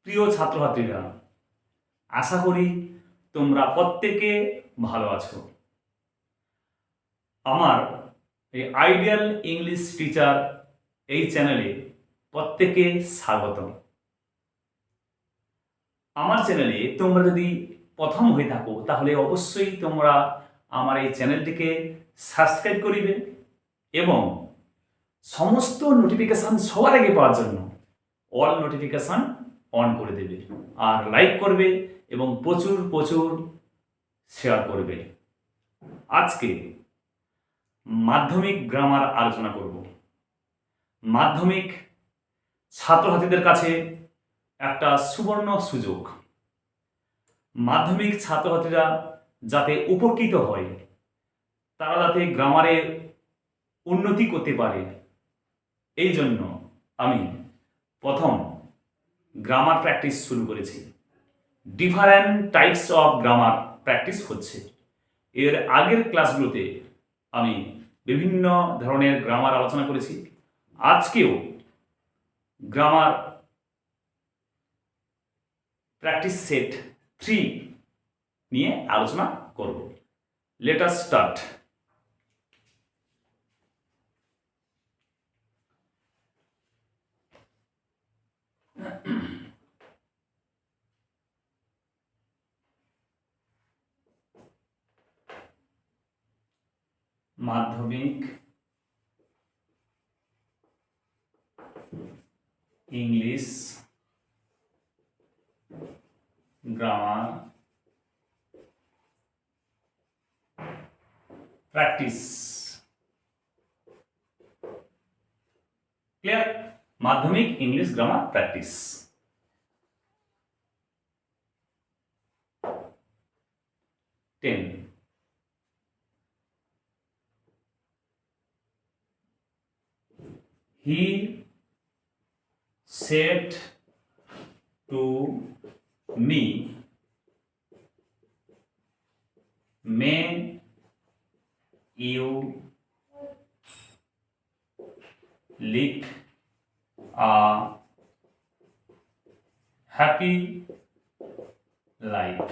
প্রিয় ছাত্রছাত্রীরা, আশা করি তোমরা প্রত্যেকে ভালো আছো। আমার এই আইডিয়াল ইংলিশ টিচার এই চ্যানেলে প্রত্যেকে স্বাগত। আমার চ্যানেলে তোমরা যদি প্রথম হয়ে থাকো তাহলে অবশ্যই তোমরা আমার এই চ্যানেলটিকে সাবস্ক্রাইব করিবে এবং সমস্ত নোটিফিকেশান সবার আগে পাওয়ার জন্য অল নোটিফিকেশান অন করে দেবে, আর লাইক করবে এবং প্রচুর প্রচুর শেয়ার করবে। আজকে মাধ্যমিক গ্রামার আলোচনা করব। মাধ্যমিক ছাত্রছাত্রীদের কাছে একটা সুবর্ণ সুযোগ। মাধ্যমিক ছাত্রছাত্রীরা যাতে উপকৃত হয়, তারা যাতে গ্রামারে উন্নতি করতে পারে, এই জন্য আমি প্রথম গ্রামার প্র্যাকটিস শুরু করেছি। Different types of grammar practice হচ্ছে। এর আগের ক্লাসগুলোতে আমি বিভিন্ন ধরনের গ্রামার আলোচনা করেছি। আজকেও গ্রামার প্র্যাকটিস সেট 3 নিয়ে আলোচনা করব। Let us start. মাধ্যমিক ইংলিশ গ্রামার প্র্যাকটিস। ক্লিয়ার? মাধ্যমিক English grammar practice. He said to me, may you live a happy life.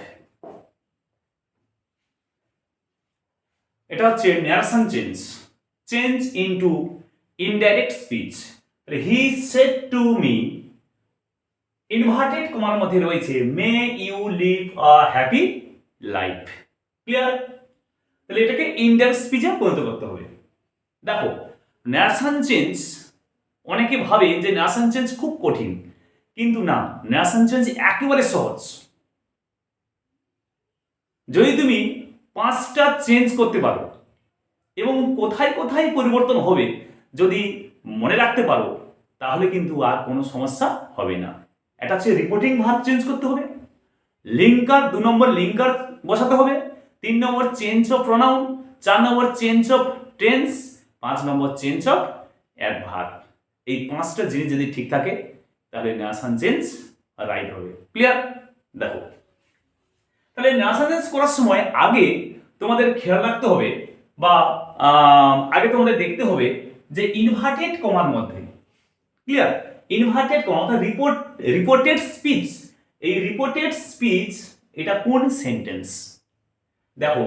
এটা হচ্ছে narration change into indirect speech. He said to me, inverted কমার মধ্যে রয়েছে may you live a happy life. Clear? তাহলে এটাকে indirect স্পিচে পরিণত করতে হবে। দেখো, ন্যারেশন চেঞ্জ, অনেকে ভাবে যে ন্যারেশন চেঞ্জ খুব কঠিন, কিন্তু না, ন্যারেশন চেঞ্জ একেবারে সহজ। যদি তুমি 5টা চেঞ্জ করতে পারো এবং কোথায় কোথায় পরিবর্তন হবে যদি মনে রাখতে পারো, তাহলে কিন্তু আর কোনো সমস্যা হবে না। এটা হচ্ছে রিপোর্টিং ভার্ব চেঞ্জ করতে হবে, লিঙ্কার 2 নম্বর লিঙ্কার বসাতে হবে, 3 নম্বর চেঞ্জ অফ প্রোনাউন, 4 নম্বর চেঞ্জ অফ টেন্স, 5 নম্বর চেঞ্জ অফ অ্যাডভার্ব। এই 5টা জিনিস যদি ঠিক থাকে তাহলে ন্যারেশন চেঞ্জ রাইট হবে। ক্লিয়ার? দেখো, তাহলে ন্যারেশন চেঞ্জ করার সময় আগে তোমাদের খেয়াল রাখতে হবে বা আগে তোমাদের দেখতে হবে যে ইনভার্টেড কমার মধ্যে, ক্লিয়ার, ইনভার্টেড কমা অর্থাৎ রিপোর্টেড স্পিচ, এই রিপোর্টেড স্পিচ এটা কোন সেন্টেন্স। দেখো,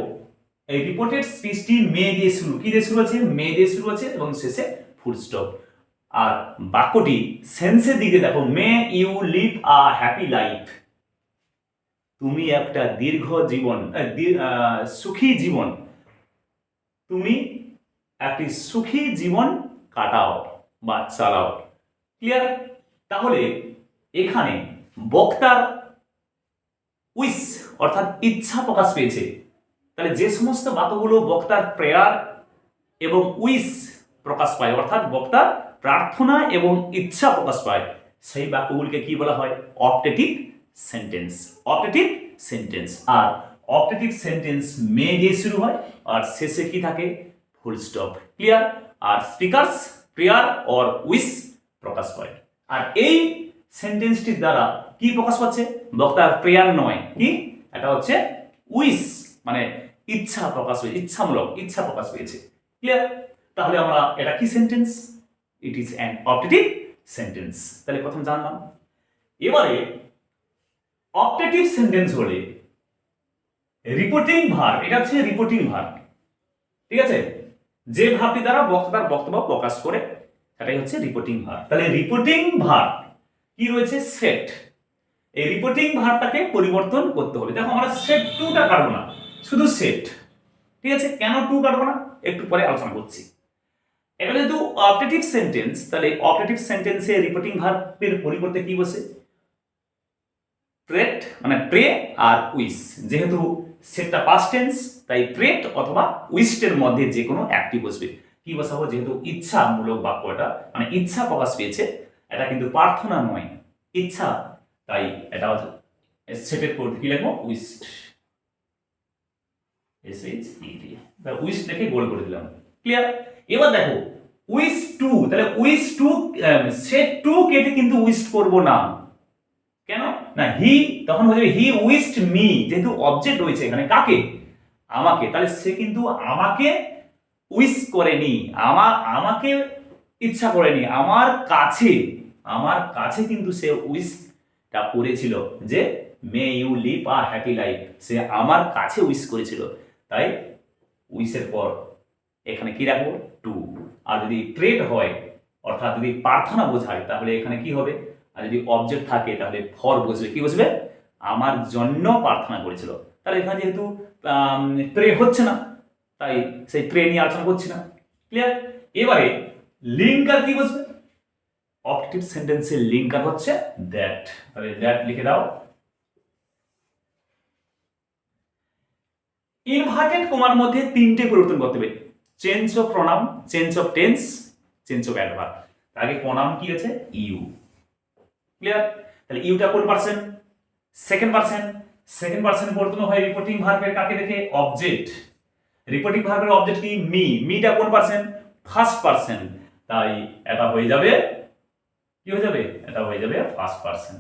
এই রিপোর্টেড স্পিচটি মে দিয়ে শুরু, কি দিয়ে শুরু আছে? মে দিয়ে শুরু আছে এবং শেষে ফুল স্টপ। আর বাক্যটি সেন্সের দিকে দেখো, may you live a happy life, তুমি একটা দীর্ঘ জীবন, সুখী জীবন, তুমি একটি সুখী জীবন কাটাও বা চালাও। ক্লিয়ার? তাহলে এখানে বক্তার উইশ অর্থাৎ ইচ্ছা প্রকাশ পেয়েছে। তাহলে যে সমস্ত বাক্যগুলো বক্তার প্রেয়ার এবং উইশ প্রকাশ পায়, অর্থাৎ বক্তার প্রার্থনা এবং ইচ্ছা প্রকাশ পায়, সেই বাক্যগুলিকে কি বলা হয়? Optative sentence. Optative sentence. আর অপটেটিভ সেন্টেন্স মে দিয়ে শুরু হয় আর শেষে কি থাকে? Full stop. ক্লিয়ার? আর স্পিকারস প্রেয়ার অর উইশ প্রকাশ পায়। আর এই সেন্টেন্সটির দ্বারা কি প্রকাশ পাচ্ছে? বক্তার প্রেয়ার নয়, কি এটা হচ্ছে উইশ, মানে ইচ্ছা প্রকাশ হয়েছে, ইচ্ছামূলক ইচ্ছা প্রকাশ পেয়েছে। ক্লিয়ার? তাহলে আমরা এটা কি sentence? It is an optative sentence. তাহলে প্রথম জানলাম। এবারে অপটেটিভ সেন্টেন্স হলে রিপোর্টিং ভার্ব, এটা হচ্ছে রিপোর্টিং ভার্ব, ঠিক আছে, যে ভার্বটি দ্বারা বক্তা তার বক্তব্য প্রকাশ করে সেটাই হচ্ছে রিপোর্টিং ভার্ব। তাহলে রিপোর্টিং ভার্ব কি রয়েছে? সেট। এই রিপোর্টিং ভার্বটাকে পরিবর্তন করতে হবে। দেখো আমরা সেট টুটা কাটবো না, শুধু সেট, ঠিক আছে। কেন টু কাটবো না একটু পরে আলোচনা করছি। এবার যেহেতু অপটেটিভ সেন্টেন্স, তাহলে অপটেটিভ সেন্টেন্সে রিপোর্টিং ভার্বের পরিবর্তে কি বসে? প্রেট, মানে প্রে আর উইস। যেহেতু সেটটা পাস্ট টেন্স, তাই প্রেট অথবা উইস্টের মধ্যে যে কোনো একটি বসবে। কি বসাবো? যেহেতু ইচ্ছামূলক বাক্যটা, মানে ইচ্ছা প্রকাশ পেয়েছে, এটা কিন্তু প্রার্থনা নয়, ইচ্ছা, তাই এটা সেটের পরিবর্তে কি লিখবো? উইস্ট। উইস্ট লিখে গোল করে দিলাম। ক্লিয়ার? এবার দেখো উইশ টু, তাহলে উইশ টু, সেট টু কেটে কিন্তু উইস্ট করব না। কেন না? হি তখন হয়ে যাবে হি উইশড মি, যেহেতু অবজেক্ট রয়েছে এখানে, কাকে? আমাকে। তাহলে সে কিন্তু আমাকে উইশ করেনি, আমাকে ইচ্ছা করেনি, আমার কাছে কিন্তু সে উইশটা করেছিল যে may you live a happy life. সে আমার কাছে উইশ করেছিল, তাই উইশের পর এখানে কি রাখবো? টু। আর যদি প্রেড হয়, অর্থাৎ যদি প্রার্থনা বোঝায়, তাহলে এখানে কি হবে? আর যদি অবজেক্ট থাকে তাহলে ফর বসবে। কি বসবে? আমার জন্য প্রার্থনা করেছিল। তাহলে এখানে যেহেতু প্রে হচ্ছে না, তাই সেই প্রে নিয়ে আলোচনা করছি না। ক্লিয়ার? এবারে লিঙ্কার কি বসবে? অপটেটিভ সেন্টেন্সের লিঙ্কার হচ্ছে দ্যাট। তাহলে দ্যাট লিখে দাও। ইনভার্টেড কমার মধ্যে তিনটে পরিবর্তন করতে হবে: change of pronoun, change of tense, change of adverb. আগে প্রোনাউন কি আছে? ইউ। ক্লিয়ার? তাহলে ইউটা কোন person? Second person. Second person পরিবর্তন হয় রিপোর্টিং ভার্বের কাকে দেখে? অবজেক্ট। রিপোর্টিং ভার্বের অবজেক্ট কি? মি। মিটা কোন পার্সন? First person. তাই এটা হয়ে যাবে, কি হয়ে যাবে? এটা হয়ে যাবে ফার্স্ট পার্সন।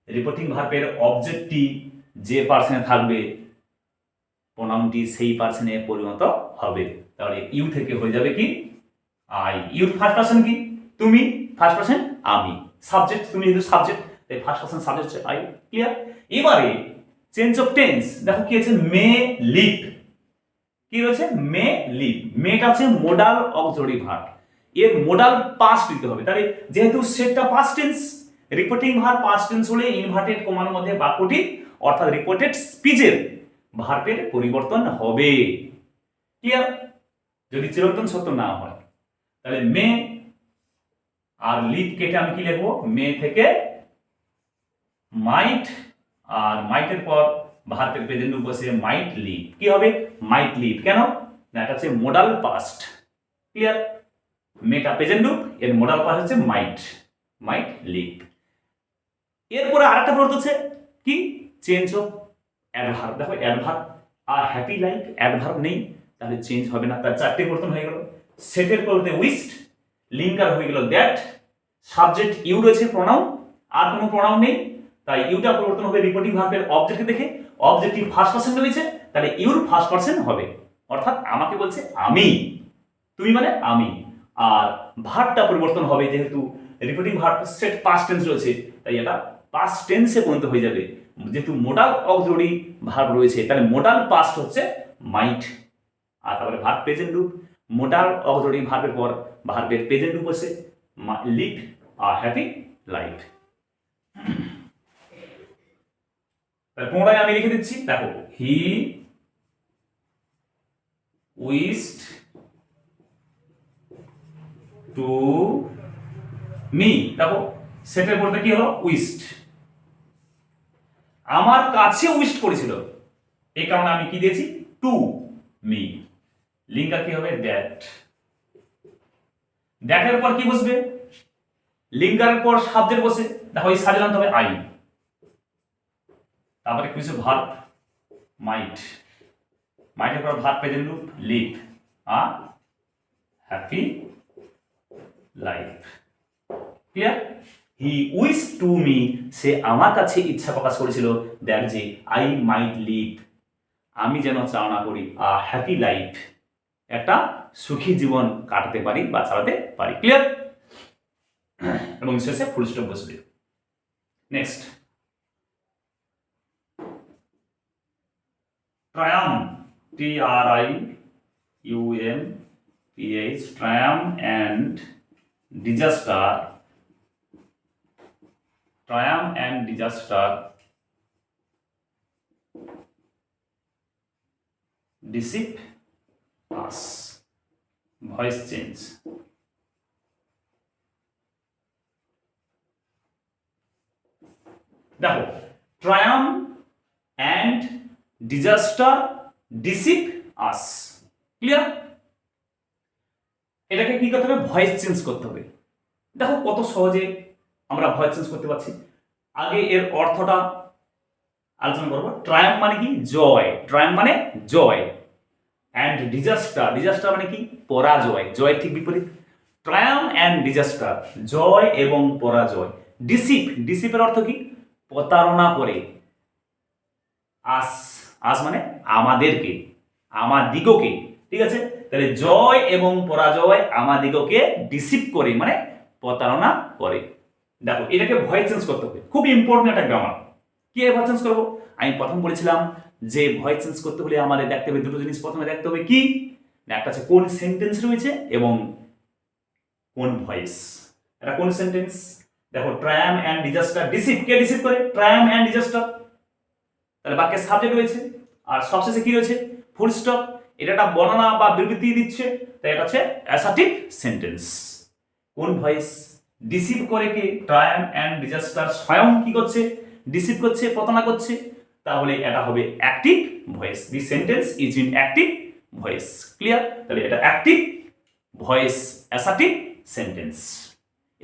রিপোর্টিং ভার্বের অবজেক্টটি যে পার্সনে থাকবে, প্রোনাউনটি সেই পার্সনে পরিণত হবে। তাহলে ইউ থেকে হয়ে যাবে কি? আই। ইউর ফার্স্ট পার্সন কি? তুমি। ফার্স্ট পার্সন আমি। সাবজেক্ট তুমি, যেহেতু সাবজেক্ট, তাই ফার্স্ট পার্সন সাবজেক্ট হচ্ছে আই। ক্লিয়ার? এবারে চেঞ্জ অফ টেন্স, দেখো কি আছে? মে লিভ। কি রয়েছে? মে লিভ। মেটা আছে মোডাল অক্সিলারি ভার্ব, এর মোডাল পাস্ট দিতে হবে। তাহলে যেহেতু সেটটা past tense, reporting verb past tense হলে ইনভার্টেড কমার মধ্যে বাক্যটি, অর্থাৎ রিপোর্টেড স্পিচের ভার্বের পরিবর্তন হবে। ক্লিয়ার? যদি চিরন্তন সত্য না হয়, তাহলে মে আর লিভ কেটে আমি কি লিখবো? মে থেকে মাইট, আর মাইটের পর ভার্বের প্রেজেন্ট রূপ বসে মাইট লিভ। কি হবে? মাইট লিভ। কেন না? এটা হচ্ছে মোডাল পাস্ট। ক্লিয়ার? মেটা প্রেজেন্ট রূপ, এর মোডাল পাস্ট হচ্ছে মাইট, মাইট লিভ। এরপরে আরেকটা পরিবর্তন হচ্ছে কি? Change of adverb. দেখো অ্যাডভার্ব আর হ্যাপি লাইফ, অ্যাডভার্ব নেই, তাহলে চেঞ্জ হবে না। তার চারটে পরিবর্তন হয়ে গেল। সেটের পরিবর্তে উইশড, লিঙ্কার হয়ে গেল দ্যাট, সাবজেক্ট ইউ রয়েছে, প্রোনাউন আর কোনো প্রোনাউন নেই, তাই ইউটা পরিবর্তন হবে রিপোর্টিং ভার্বের অবজেক্টকে দেখে। অবজেক্টিভ ফার্স্ট পারসন রয়েছে, তাহলে ইউর ফার্স্ট পারসন হবে, অর্থাৎ আমাকে বলছে আমি, তুমি মানে আমি। আর ভার্বটা পরিবর্তন হবে, যেহেতু reporting verb set past tense রয়েছে, তাই এটা পাস্ট টেন্সে পরিণত হয়ে যাবে। যেহেতু মোডাল অক্সিলারি ভার্ব রয়েছে, তাহলে মোডাল পাস্ট হচ্ছে মাইট। আর তারপরে ভার্ব প্রেজেন্ট রূপ, মোডাল অক্সিলারি ভার্বের পর ভার্বের প্রেজেন্ট রূপ হচ্ছে লিভ আ হ্যাপি লাইফ। পুনরায় আমি লিখে দিচ্ছি, দেখো হি উইশড টু মি। দেখো সেটের পরে কি হলো? উইশড। আমার কাছে উইশড করেছিল, এই কারণে আমি কি দিয়েছি? To me. লিঙ্কার কি হবে? দ্যাট। দ্যাটের পর কি বসবে? লিঙ্কারের পর সাবজেক্ট বসে। দেখো এই সাবজেক্ট আনতে হবে আই, তারপরে কিছু ভার্ব মাইট, মাইটের পর ভার্ব প্রেজেন্ট রূপ live a happy life. Clear? He wish to me, সে আমার কাছে ইচ্ছা প্রকাশ করেছিল, দ্যাট যে আই মাইট লিভ, আমি যেন চালনা করি আ হ্যাপি লাইফ, একটা সুখী জীবন কাটাতে পারি বা চালাতে পারি। ক্লিয়ার? এবং শেষে ফুল স্টপ বসবে। Next, triumph, triumph, triumph and disaster, deceive us, voice change। দেখো triumph and disaster deceive us, clear? এটাকে কি করতে হবে? ভয়েস চেঞ্জ করতে হবে। দেখো কত সহজে আমরা ভয়েস চেঞ্জ করতে পারছি। আগে এর অর্থটা আলোচনা করবো। ট্রায়াম্ফ মানে কি? জয়। ট্রায়াম্ফ মানে জয়। অ্যান্ড ডিজাস্টার, ডিজাস্টার মানে কি? পরাজয়। জয় ঠিক বিপরীত। ট্রায়াম্ফ অ্যান্ড ডিজাস্টার, জয় এবং পরাজয়। ডিসিপ, ডিসিপের অর্থ কি? প্রতারণা করে। আস, আস মানে আমাদেরকে, আমাদিগকে, ঠিক আছে? তাহলে জয় এবং পরাজয় আমাদিগকে ডিসিপ করে মানে প্রতারণা করে। দেখো এটাকে ভয়েস চেঞ্জ করতে হবে, খুব ইম্পর্টেন্ট একটা গ্রামার। কি ভয়েস চেঞ্জ করবো? আমি প্রথম বলেছিলাম যে ভয়েস চেঞ্জ করতে হলে আমাদের দেখতে হবে দুটো জিনিস। প্রথমে দেখতে হবে কি, একটা আছে কোন সেন্টেন্স রয়েছে এবং কোন ভয়েস। এটা কোন সেন্টেন্স? দেখো ট্রায়াম্ফ অ্যান্ড ডিজাস্টার, ডিসিপ, কে ডিসিপ করে? Triumf and disaster. তাহলে বাক্যের সাবজেক্ট রয়েছে আর সবশেষে কি রয়েছে? Full stop. এটা একটা বর্ণনা বা বিবৃতি দিচ্ছে, তাই এটা হচ্ছে অ্যাসার্টিভ সেন্টেন্স। কোন ভয়েস? ডিসিভ করে কে? ট্রায়াম্ফ অ্যান্ড ডিজাস্টার স্বয়ং কি করছে? ডিসিভ করছে, প্রতারণা করছে। তাহলে এটা হবে active voice. The sentence is in active voice. Clear? তাহলে এটা অ্যাক্টিভ ভয়েস, অ্যাসার্টিভ সেন্টেন্স।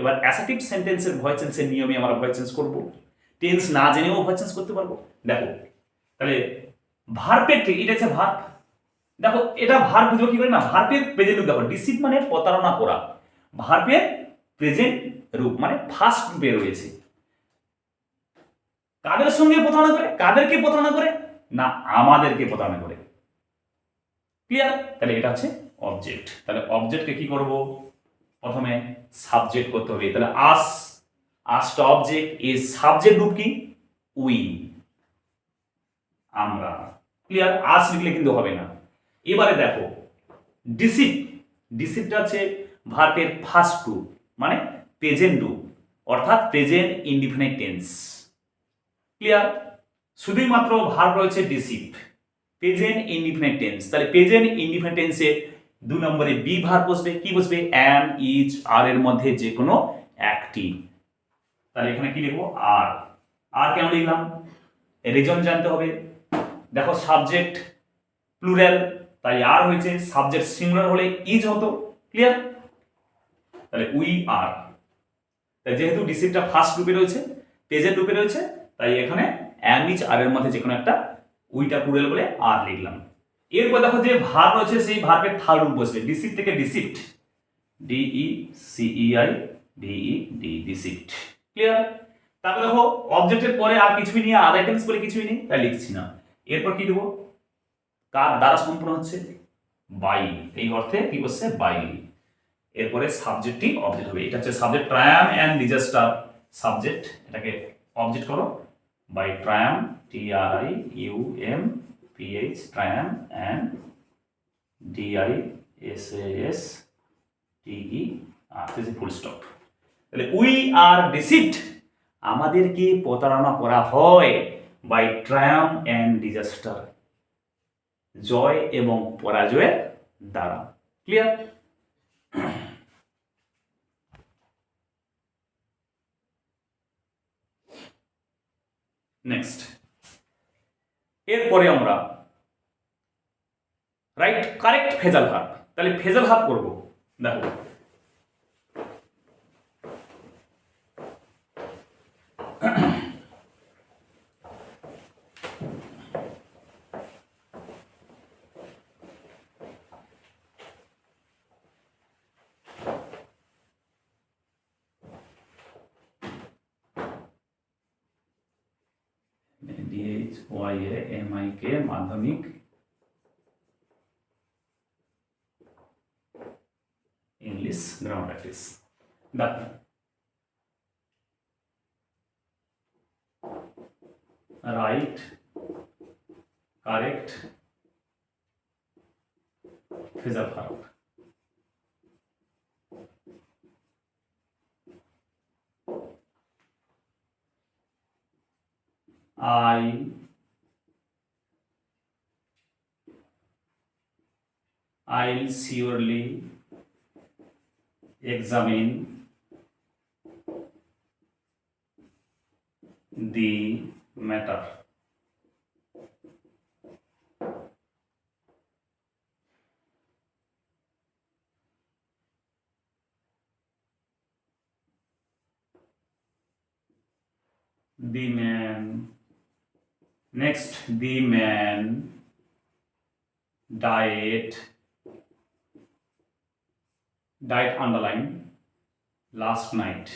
এবার অ্যাসার্টিভ সেন্টেন্সের ভয়েস চেঞ্জের নিয়মে আমরা ভয়েস চেঞ্জ করব। টেন্স না জেনেও ভয়েস চেঞ্জ করতে পারবো। দেখো তাহলে ভার্বের, এটা হচ্ছে ভার্ব। দেখো এটা ভার্ব বুঝবো কি করে না? ভার্বের প্রেজেন্ট রূপ দেখো, ডিসিভ মানে প্রতারণা করা। ভার্বের প্রেজেন্ট রূপ মানে ফার্স্ট রূপে রয়েছে। কাদের সঙ্গে প্রতারণা করে? কাদেরকে প্রতারণা করে? না আমাদেরকে প্রতারণা করে। ক্লিয়ার? তাহলে এটা হচ্ছে অবজেক্ট। তাহলে অবজেক্টকে কি করব? প্রথমে সাবজেক্ট করতে হবে। তাহলে আস, আসটা অবজেক্ট, এর সাবজেক্ট রূপ কি? উই, আমরা। ক্লিয়ার? আস লিখলে কিন্তু হবে না। এবারে দেখো ডিসিভ, ডিসিভটা হচ্ছে ভার্বের ফার্স্ট রূপ মানে প্রেজেন্ট রূপ, অর্থাৎ প্রেজেন্ট ইনডিফিনিট টেন্স। ক্লিয়ার? শুধুই মাত্র ভার্ব রয়েছে ডিসিভ, প্রেজেন্ট ইনডিফিনিট টেন্স। তাহলে প্রেজেন্ট ইনডিফিনিট টেন্সে 2 নম্বরে বি ভার্ব বসবে। কি বসবে? অ্যাম, ইজ, আর এর মধ্যে যে কোনো একটি। তাহলে এখানে কি লিখবো? আর। আর কেন লিখলাম? রিজন জানতে হবে। দেখো সাবজেক্ট প্লুরাল, তাই আর হয়েছে। সাবজেক্ট সিঙ্গুলার হলে ইজ হতো। ক্লিয়ার? তাহলে উই আর। তাই যেহেতু ডিসিভটা ফার্স্ট রূপে রয়েছে, প্রেজেন্ট রূপে রয়েছে, তাই এখানে অ্যাম, ইজ, আর এর মধ্যে যে কোনো একটা, উইটা প্লুরাল বলে আর লিখলাম। এরপর দেখো যে ভার্ব রয়েছে সেই ভার্বের থার্ড রূপ বসবে। ডিসিভ থেকে deceived, D E C E I V E D, deceived. Clear? তারপর দেখো অবজেক্টের পরে আর কিছুই নেই, আদার টেন্স বলে কিছুই নেই, তাই লিখছি না। এরপর কি দেবো? কার দ্বারা সম্পূর্ণ হচ্ছে? বাই। এই অর্থে কি বসছে? বাই। এরপরে সাবজেক্টই অবজেক্ট হবে। এটা হচ্ছে subject, triumph and disaster subject. এটাকে অবজেক্ট করো। By triumph, TRIUMPH, triumph and DISASTE, full stop. তাহলে উই আর ডিসিভড, আমাদেরকে প্রতারণা করা হয়। বাই ট্রায়াম্ফ অ্যান্ড ডিজাস্টার, জয় এবং পরাজয়ের দ্বারা। ক্লিয়ার? নেক্সট, এরপরে আমরা রাইট কারেক্ট ফেজাল ভার্ব। তাহলে ফেজাল ভার্ব করব। দেখো DHYAMIK Madhyamik English grammar practice. দেখো write, correct, phrasal verb. I'll surely examine the matter. The man, next, the man died underline last night.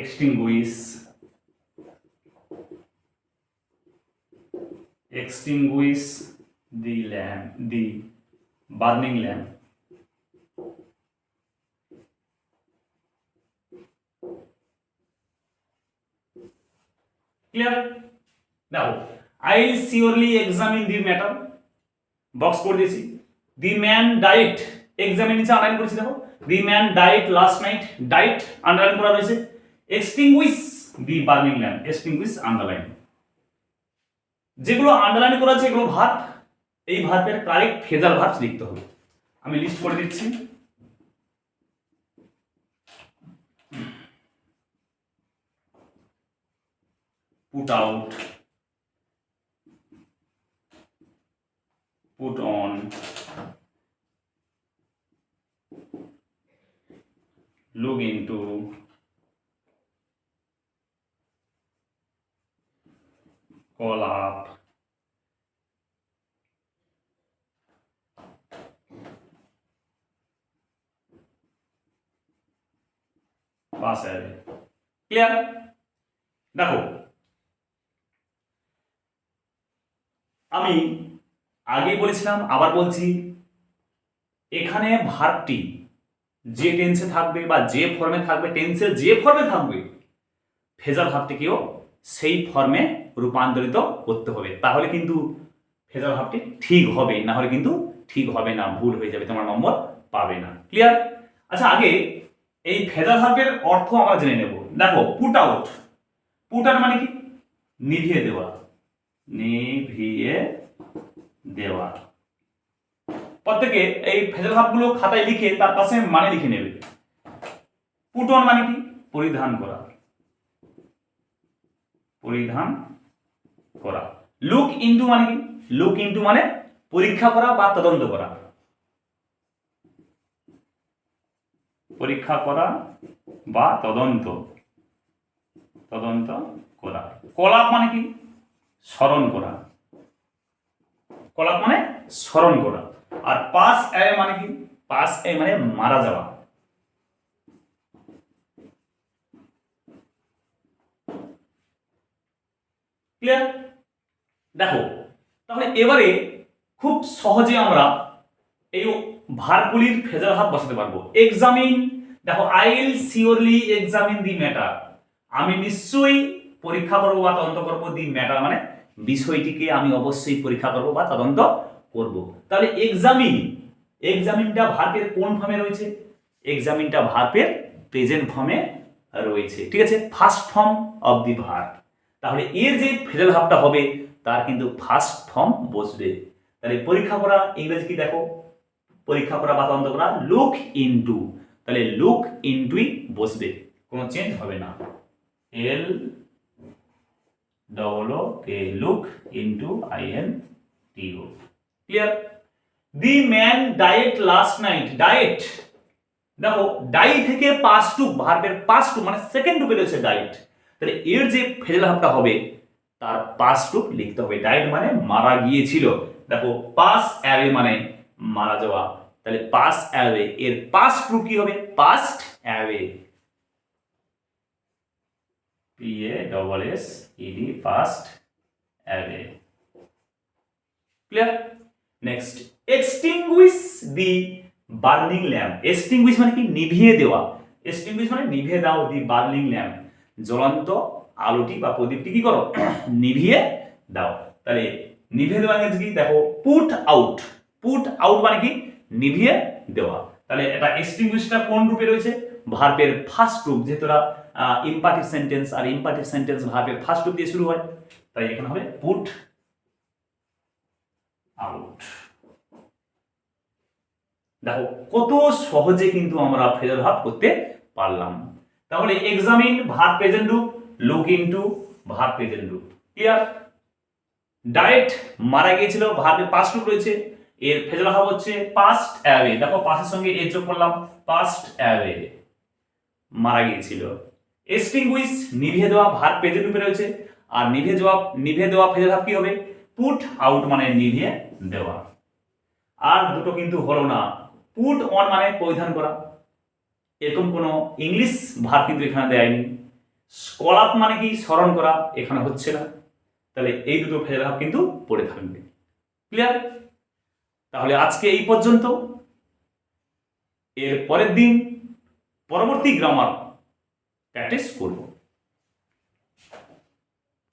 Extinguish the lamp, the burning lamp. Clear? Now, I'll surely examine the matter. Box করে দিয়েছি। The man died, examine নিচে underline করেছি দেখো। The man died last night, died underline করা রয়েছে। Extinguish the burning lamp, extinguish underline. যেগুলো underline করা আছে এগুলো ভার্ব, এই ভার্বের কারেক্ট ফেজার ভার্ব লিখতে হবে। আমি লিস্ট করে দিচ্ছি। Put out, put on, look into, call up, pass away. Clear? দেখো, আমি আগে বলেছিলাম, আবার বলছি, এখানে ভার্বটি যে টেন্সে থাকবে বা যে ফর্মে থাকবে, টেন্সের যে ফর্মে থাকবে, ফেজার ভার্বটিকেও সেই ফর্মে রূপান্তরিত করতে হবে। তাহলে কিন্তু ফেজার ভার্বটি ঠিক হবে, না হলে কিন্তু ঠিক হবে না, ভুল হয়ে যাবে, তোমার নম্বর পাবে না। ক্লিয়ার? আচ্ছা, আগে এই ফেজার ভার্বের অর্থ আমরা জেনে নেব। দেখো, পুট আউট, পুট আউট মানে কি? নিভিয়ে দেওয়া, নিভিয়ে দেওয়া। প্রত্যেকে এই ফেজার ভার্বগুলো খাতায় লিখে তার পাশে মানে লিখে নেবে। পুট অন মানে কি? পরিধান করা, পরিধান করা। লুক ইনটু মানে কি? লুক ইনটু মানে পরীক্ষা করা বা তদন্ত করা, পরীক্ষা করা বা তদন্ত করা। কল আপ মানে কি? স্মরণ করা, কল আপ মানে স্মরণ করা। আর পাস অ্যাওয়ে মানে কি? পাস অ্যাওয়ে মানে মারা যাওয়া। ক্লিয়ার? দেখো, তাহলে এবারে খুব সহজে আমরা এই ভার্বগুলির ফেজার ভার্ব বসাতে পারবো। এক্সামিন, দেখো, I will surely examine the matter, আমি নিশ্চয়ই পরীক্ষা করবো বা তদন্ত করবো। দি ম্যাটার মানে বিষয়টিকে আমি অবশ্যই পরীক্ষা করবো বা তদন্ত করব। তাহলে এক্সামিন, এক্সামিনটা ভার্বের কোন ফর্মে রয়েছে? এক্সামিনটা ভার্বের প্রেজেন্ট ফর্মে রয়েছে। ঠিক আছে, first form of the verb. তাহলে এর যে ফেজার ভার্বটা হবে তার কিন্তু ফার্স্ট ফর্ম বসবে। তাহলে পরীক্ষা করা ইংরেজি কি দেখো? পরীক্ষা করা বা তদন্ত করা, লুক ইনটু। তাহলে লুক ইনটুই বসবে, কোনো চেঞ্জ হবে না। L double O K, look into INTO। Clear? The man died last night, died, দেখো ডাই থেকে পাস্ট টু, ভার্বের পাস্ট টু মানে সেকেন্ড টু বেরোচ্ছে ডায়েট। তাহলে এর যে ফেজার ভার্বটা হবে তার পাস্ট টু লিখতে হবে। ডায়েট মানে মারা গিয়েছিল। দেখো, পাস অ্যাওয়ে মানে মারা যাওয়া। তাহলে পাস অ্যাওয়ে এর পাস্ট টু কি হবে? Passed away, PASSED, passed away. Clear? Next, extinguish the burning lamp. Extinguish মানে কি? নিভিয়ে দেওয়া। এক্সটিংগুইশ মানে নিভিয়ে দাও, দি বার্লিং ল্যাম্প, জ্বলন্ত আলোটি বা প্রদীপটি কি করো, নিভিয়ে দাও। তাহলে নিভিয়ে দেওয়া ইংরেজি কি দেখো, পুট আউট। পুট আউট মানে কি, নিভিয়ে দেওয়া। তাহলে এটা এক্সটিংগুইশটা কোন রূপে রয়েছে, ভার্বের ফার্স্ট রূপ, যেহেতু ইম্পারেটিভ সেন্টেন্স, আর ইম্পারেটিভ সেন্টেন্স ভার্বের ফার্স্ট রূপ দিয়ে শুরু হয়, তাই এখানে হবে পুট আউট। দেখো কত সহজে কিন্তু আমরা ফ্রেজাল ভার্ব করতে পারলাম। তাহলে এক্সামিন ভার্ব প্রেজেন্ট রূপ, লুক ইনটু ভার্ব প্রেজেন্ট রূপ। ক্লিয়ার? ডায়েট মারা গিয়েছিল, ভার্বের পাস্ট রূপ রয়েছে, এর ফ্রেজাল ভার্ব হচ্ছে পাস্ট অ্যাওয়ে। দেখো পাস্টের সঙ্গে এর যোগ করলাম, পাস্ট অ্যাওয়ে, মারা গিয়েছিল। এক্সটিংগুইশ নিভিয়ে দেওয়া, ভার্ব প্রেজেন্ট রূপে রয়েছে, আর নিভিয়ে দেওয়া ফ্রেজাল ভার্ব কি হবে, পুট আউট মানে নিভিয়ে দেওয়া। আর দুটো কিন্তু হলো না, পুট অন মানে পরিধান করা, এরকম কোনো ইংলিশ ভার্ব কিন্তু এখানে দেয়নি। স্কল আপ মানে কি, স্মরণ করা, এখানে হচ্ছে না। তাহলে এই দুটো ফ্রেজাল ভার্ব কিন্তু পড়ে থাকবে। ক্লিয়ার? তাহলে আজকে এই পর্যন্ত। এর পরের দিন পরবর্তী গ্রামার প্র্যাকটিস করব।